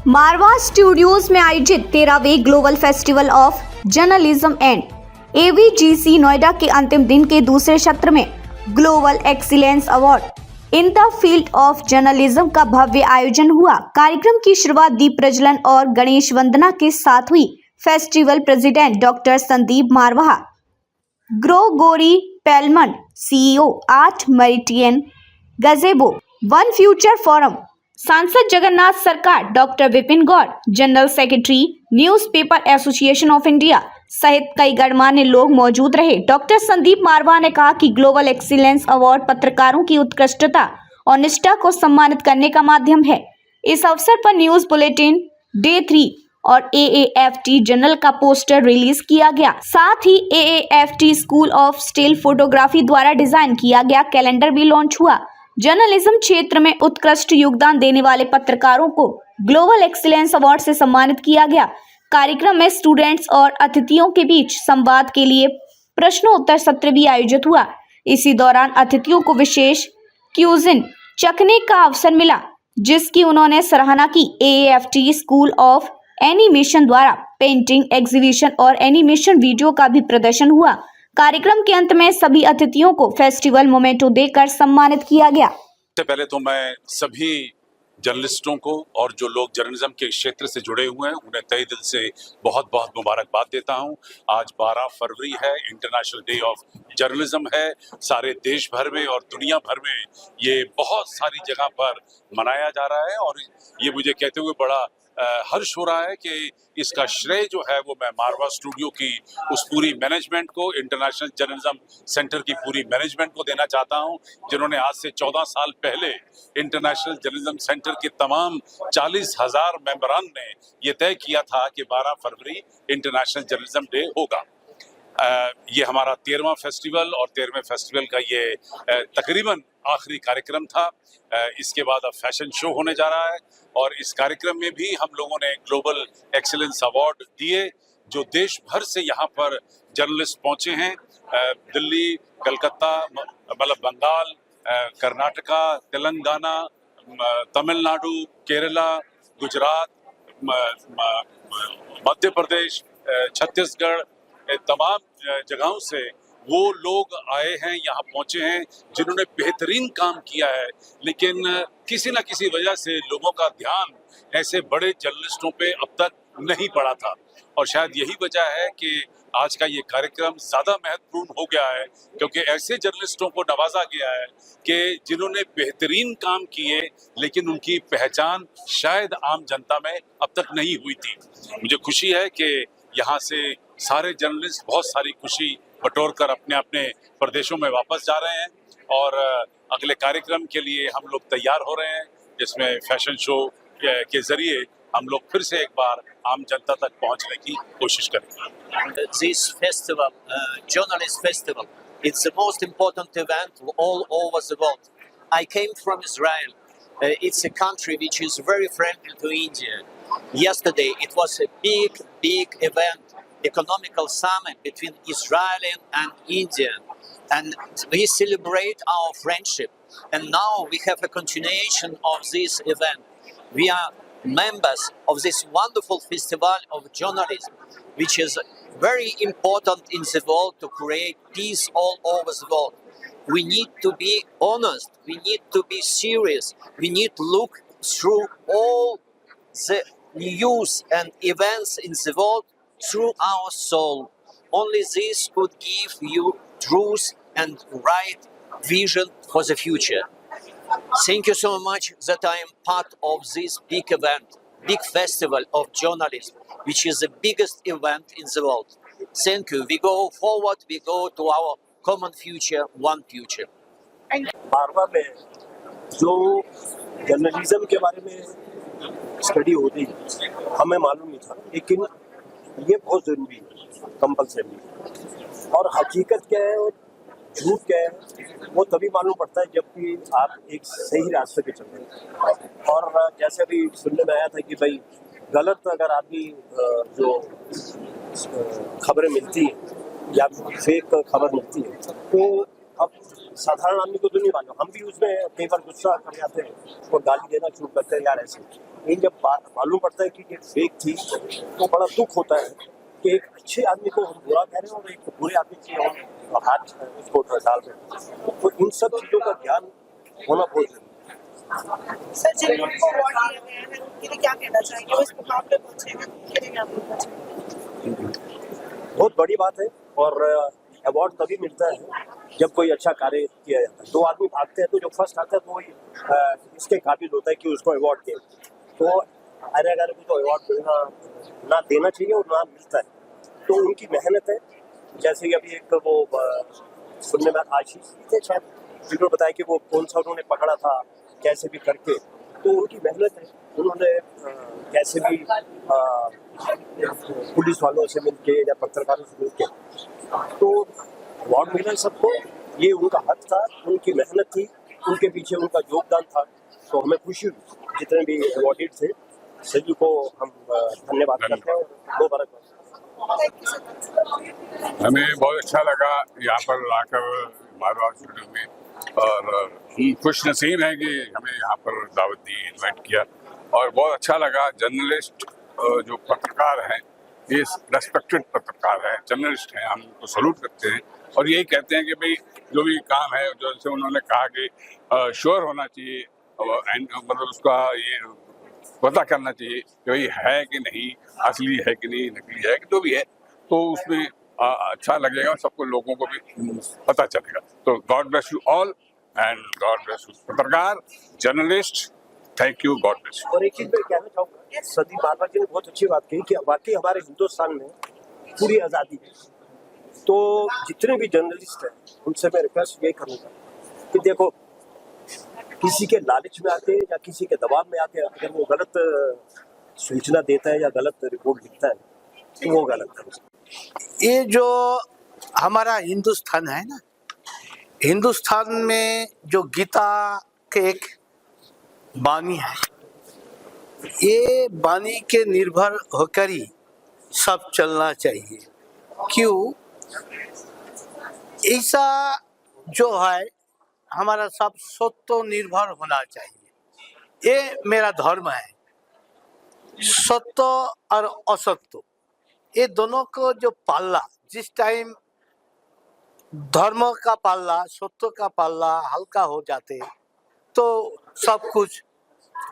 मारवा studios में आयोजित 13वें global festival of journalism and AVGC Noida के अंतिम दिन के दूसरे सत्र में global excellence award in the field of journalism का भव्य आयोजन हुआ। कार्यक्रम की शुरुआत दीप प्रज्वलन और गणेश वंदना के साथ हुई। Festival president doctor Sandeep Marwah, Gregory Pelman, CEO art Meridian Gazebo, one future forum, सांसद Jagannath Sarkar, doctor Vipin Gaur, general secretary newspaper association of India सहित कई गणमान्य लोग मौजूद रहे। डॉक्टर संदीप मारवाहा ने कहा कि ग्लोबल एक्सीलेंस अवार्ड पत्रकारों की उत्कृष्टता और निष्ठा को सम्मानित करने का माध्यम है। इस अवसर पर न्यूज बुलेटिन डे 3 और AAFT जर्नल का पोस्टर रिलीज किया गया। साथ ही AAFT school of still photography द्वारा डिजाइन किया गया कैलेंडर भी लॉन्च हुआ। जर्नलिज्म क्षेत्र में उत्कृष्ट योगदान देने वाले पत्रकारों को ग्लोबल एक्सीलेंस अवार्ड से सम्मानित किया गया। कार्यक्रम में स्टूडेंट्स और अतिथियों के बीच संवाद के लिए प्रश्नोत्तर सत्र भी आयोजित हुआ। इसी दौरान अतिथियों को विशेष क्यूजिन चखने का अवसर मिला, जिसकी उन्होंने सराहना की। AAFT स्कूल ऑफ एनिमेशन द्वारा पेंटिंग एग्जीबिशन और एनिमेशन वीडियो का भी प्रदर्शन हुआ। कार्यक्रम के अंत में सभी अतिथियों को फेस्टिवल मोमेंटो देकर सम्मानित किया गया। सबसे पहले तो मैं सभी जर्नलिस्टों को और जो लोग जर्नलिज्म के क्षेत्र से जुड़े हुए हैं उन्हें तहे दिल से बहुत बहुत मुबारकबाद देता हूं। आज 12 फरवरी है, इंटरनेशनल डे ऑफ जर्नलिज्म है। सारे देश भर में और दुनिया भर में ये बहुत सारी जगह पर मनाया जा रहा है और ये मुझे कहते हुए बड़ा हर्ष हो रहा है कि इसका श्रेय जो है वो मैं मारवा स्टूडियो की उस पूरी मैनेजमेंट को, इंटरनेशनल जर्नलिज्म सेंटर की पूरी मैनेजमेंट को देना चाहता हूं, जिन्होंने आज से 14 साल पहले इंटरनेशनल जर्नलिज्म सेंटर के तमाम 40,000 मेंबरान ने ये तय किया था कि 12 फरवरी इंटरनेशनल जर्नलिज्म डे होगा। ये हमारा 13वां फेस्टिवल और 13वें फेस्टिवल का ये तकरीबन आखिरी कार्यक्रम था। इसके बाद अब फैशन शो होने जा रहा है और इस कार्यक्रम में भी हम लोगों ने ग्लोबल एक्सीलेंस अवार्ड दिए, जो देश भर से यहाँ पर जर्नलिस्ट पहुँचे हैं। दिल्ली, कलकत्ता, मतलब बंगाल, कर्नाटका, तेलंगाना, तमिलनाडु, केरला, गुजरात, मध्य प्रदेश, छत्तीसगढ़, तमाम जगहों से वो लोग आए हैं, यहाँ पहुंचे हैं, जिन्होंने बेहतरीन काम किया है। लेकिन किसी न किसी वजह से लोगों का ध्यान ऐसे बड़े जर्नलिस्टों पे अब तक नहीं पड़ा था और शायद यही वजह है कि आज का ये कार्यक्रम ज़्यादा महत्वपूर्ण हो गया है, क्योंकि ऐसे जर्नलिस्टों को नवाजा गया है कि जिन्होंने बेहतरीन काम किए लेकिन उनकी पहचान शायद आम जनता में अब तक नहीं हुई थी। मुझे खुशी है कि यहाँ से सारे जर्नलिस्ट बहुत सारी खुशी बटोर कर अपने अपने प्रदेशों में वापस जा रहे हैं और अगले कार्यक्रम के लिए हम लोग तैयार हो रहे हैं, जिसमें फैशन शो के जरिए हम लोग फिर से एक बार आम जनता तक पहुंचने की कोशिश करेंगे। This festival, journalist festival, it's the most important event all over the world. I came from Israel. It's a country which is very friendly to India. Yesterday it was a big event, economical summit between Israel and India, and we celebrate our friendship. And now we have a continuation of this event. We are members of this wonderful festival of journalism, which is very important in the world to create peace all over the world. We need to be honest, we need to be serious, we need to look through all the news and events in the world through our soul. Only this could give you truth and right vision for the future. Thank you so much that I am part of this big event, big festival of journalism, which is the biggest event in the world. Thank you. We go forward, we go to our common future, one future. मारवा में जो journalism के बारे में study होती हमें मालूम नहीं था, लेकिन ये बहुत ज़रूरी है, कंपल्सरी। और हकीकत क्या है और झूठ क्या है वो तभी मालूम पड़ता है जबकि आप एक सही रास्ते पे चल रहे हैं। और जैसे अभी सुनने में आया था कि भाई गलत अगर आदमी जो खबरें मिलती हैं या फेक खबर मिलती है तो अब साधारण आदमी को तो नहीं मालूम, हम भी उसमें कई बार गुस्सा कर जाते हैं और गाली देना शुरू करते हैं यार ऐसे। लेकिन जब बात मालूम पड़ता है कि ये फेक थी तो बड़ा दुख होता है कि एक अच्छे आदमी को हम बुरा कह रहे हैं और एक बुरे आदमी की हम हाथ उसको डाल रहे हैं। तो इन सब चीज़ों का ज्ञान होना बहुत जरूरी है। सर, जिन लोगों को अवार्ड दिया गया है उनके लिए क्या कहना चाहेंगे, वो इस मुकाम पे पहुंचे हैं, उनके लिए क्या बोलना चाहेंगे? बहुत बड़ी बात है और अवार्ड तभी मिलता है जब कोई अच्छा कार्य किया जाता है। दो आदमी भागते हैं तो जो फर्स्ट आता है तो वही इसके काबिल होता है कि उसको अवार्ड दे। तो अरे अगर को तो अवार्ड मिलना ना देना चाहिए और ना मिलता है, तो उनकी मेहनत है। जैसे कि अभी एक वो सुनने में आशीष थे शायद, जिन्होंने बताया कि वो कौन सा उन्होंने पकड़ा था कैसे भी करके, तो उनकी मेहनत है। उन्होंने कैसे भी पुलिस वालों से मिलके या पत्रकारों से मिलके तो अवार्ड मिला सबको, ये उनका हक था, उनकी मेहनत थी, उनके पीछे उनका योगदान था। तो हमें खुशी हुई जितने भी अवार्डेड थे सभी को हम धन्यवाद करते हैं और मुबारकबाद। हमें बहुत अच्छा लगा यहाँ पर आकर मारवाड़ स्टूडियो में, और हम खुश नसीब हैं कि हमें यहाँ पर दावत दी, इन्वाइट किया, और बहुत अच्छा लगा। जर्नलिस्ट जो पत्रकार हैं, ये रेस्पेक्टेड पत्रकार हैं, जर्नलिस्ट हैं, हम उनको सलूट करते हैं और यही कहते हैं कि भाई जो भी काम है, जैसे उन्होंने कहा कि श्योर होना चाहिए, मतलब उसका ये पता करना चाहिए कि भाई है कि नहीं, असली है कि नहीं, नकली है कि जो भी है, तो उसमें अच्छा लगेगा, सबको लोगों को भी पता चलेगा। तो God bless you all and God bless you पत्रकार, journalist, thank you, God bless you. और एक चीज मैं कहना चाहूँगा, सदी मारवाड़ जी ने बहुत अच्छी बात कही कि वाकई हमारे हिंदुस्तान में पूरी आज़ादी है। तो जितने भी जर्नलिस्ट हैं उनसे मैं रिक्वेस्ट ये करूँगा कि देखो, किसी के लालच में आते या किसी के दबाव में आते अगर वो गलत सूचना देता है या गलत रिपोर्ट लिखता है तो वो गलत है। ये जो हमारा हिंदुस्तान है ना, हिंदुस्तान में जो गीता के एक बानी है, ये बानी के निर्भर होकर ही सब चलना चाहिए। क्यों? ऐसा जो है हमारा सब सत्य निर्भर होना चाहिए, ये मेरा धर्म है। सत्य और असत्य ये दोनों को जो पाल्ला, जिस टाइम धर्म का पाल्ला, सत्य का पाल्ला हल्का हो जाते तो सब कुछ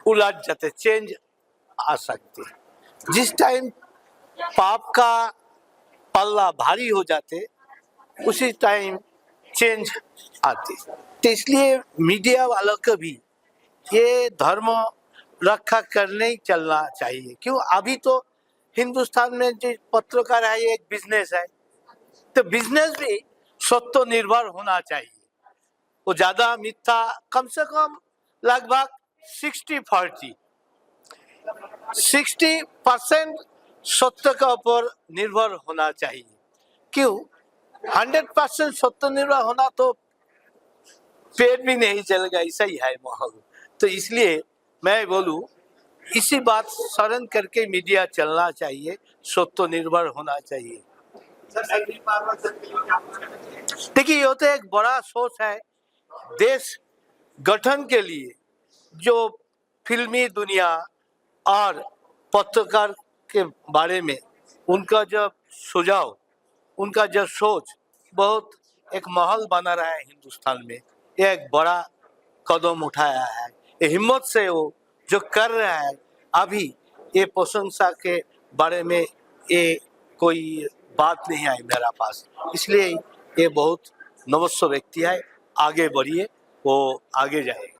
उलट जाते, चेंज आ सकते। जिस टाइम पाप का पल्ला भारी हो जाते उसी टाइम चेंज आते। तो इसलिए मीडिया वालों को भी ये धर्म रक्षा करने ही चलना चाहिए। क्यों? अभी तो हिंदुस्तान में जो पत्रकार है ये एक बिजनेस है, तो बिजनेस भी सत्य निर्भर होना चाहिए। वो ज्यादा मिथ्या, कम से कम लगभग 60% सत्य के ऊपर निर्भर होना चाहिए। क्यों? 100% सत्य निर्भर होना तो पेट भी नहीं चलेगा, ऐसा ही है माहौल। तो इसलिए मैं बोलूं, इसी बात स्मरण करके मीडिया चलना चाहिए, सत्य निर्भर होना चाहिए। देखिए, ये तो एक बड़ा सोच है देश गठन के लिए, जो फिल्मी दुनिया और पत्रकार के बारे में उनका जो सुझाव, उनका जो सोच बहुत एक माहौल बना रहा है हिंदुस्तान में, ये एक बड़ा कदम उठाया है। ये हिम्मत से वो जो कर रहा है, अभी ये प्रशंसा के बारे में ये कोई बात नहीं आई मेरा पास। इसलिए ये बहुत नवस्व व्यक्ति है, आगे बढ़िए, वो आगे जाएगा।